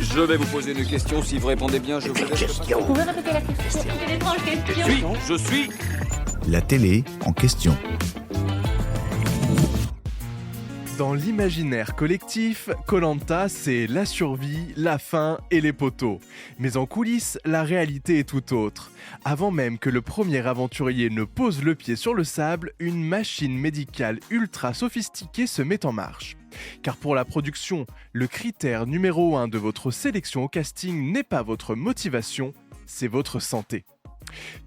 Je vais vous poser une question. Si vous répondez bien, je vous laisse. Vous pouvez répéter la question? C'est une étrange question. Je suis. La télé en question. Dans l'imaginaire collectif, Koh-Lanta, c'est la survie, la faim et les poteaux. Mais en coulisses, la réalité est tout autre. Avant même que le premier aventurier ne pose le pied sur le sable, une machine médicale ultra sophistiquée se met en marche. Car pour la production, le critère numéro 1 de votre sélection au casting n'est pas votre motivation, c'est votre santé.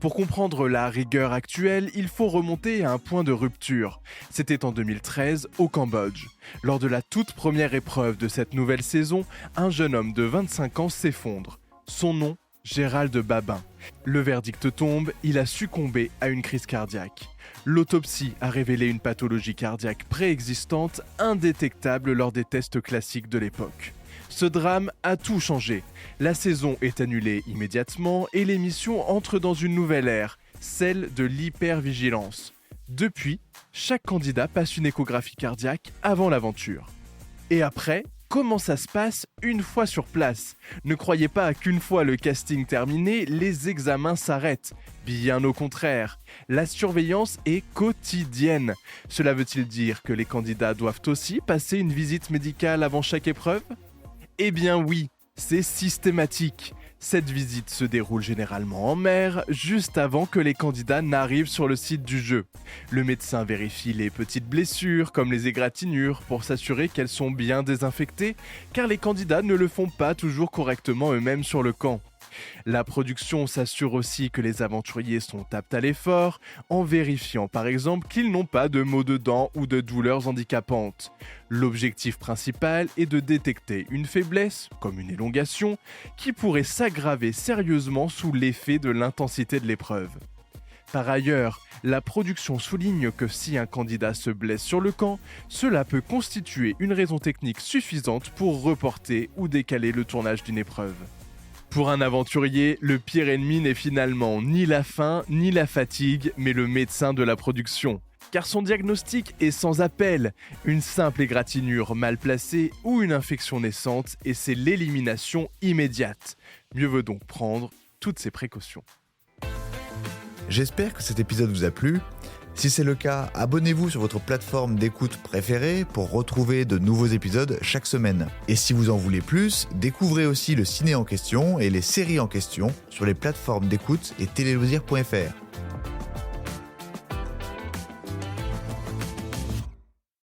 Pour comprendre la rigueur actuelle, il faut remonter à un point de rupture. C'était en 2013, au Cambodge. Lors de la toute première épreuve de cette nouvelle saison, un jeune homme de 25 ans s'effondre. Son nom, Gérald Babin. Le verdict tombe, il a succombé à une crise cardiaque. L'autopsie a révélé une pathologie cardiaque préexistante, indétectable lors des tests classiques de l'époque. Ce drame a tout changé. La saison est annulée immédiatement et l'émission entre dans une nouvelle ère, celle de l'hypervigilance. Depuis, chaque candidat passe une échographie cardiaque avant l'aventure. Et après, comment ça se passe une fois sur place? Ne croyez pas qu'une fois le casting terminé, les examens s'arrêtent. Bien au contraire, la surveillance est quotidienne. Cela veut-il dire que les candidats doivent aussi passer une visite médicale avant chaque épreuve ? Eh bien oui, c'est systématique. Cette visite se déroule généralement en mer, juste avant que les candidats n'arrivent sur le site du jeu. Le médecin vérifie les petites blessures, comme les égratignures, pour s'assurer qu'elles sont bien désinfectées, car les candidats ne le font pas toujours correctement eux-mêmes sur le camp. La production s'assure aussi que les aventuriers sont aptes à l'effort, en vérifiant par exemple qu'ils n'ont pas de maux de dents ou de douleurs handicapantes. L'objectif principal est de détecter une faiblesse, comme une élongation, qui pourrait s'aggraver sérieusement sous l'effet de l'intensité de l'épreuve. Par ailleurs, la production souligne que si un candidat se blesse sur le camp, cela peut constituer une raison technique suffisante pour reporter ou décaler le tournage d'une épreuve. Pour un aventurier, le pire ennemi n'est finalement ni la faim ni la fatigue, mais le médecin de la production. Car son diagnostic est sans appel, une simple égratignure mal placée ou une infection naissante, et c'est l'élimination immédiate. Mieux vaut donc prendre toutes ces précautions. J'espère que cet épisode vous a plu. Si c'est le cas, abonnez-vous sur votre plateforme d'écoute préférée pour retrouver de nouveaux épisodes chaque semaine. Et si vous en voulez plus, découvrez aussi le ciné en question et les séries en question sur les plateformes d'écoute et téléloisirs.fr.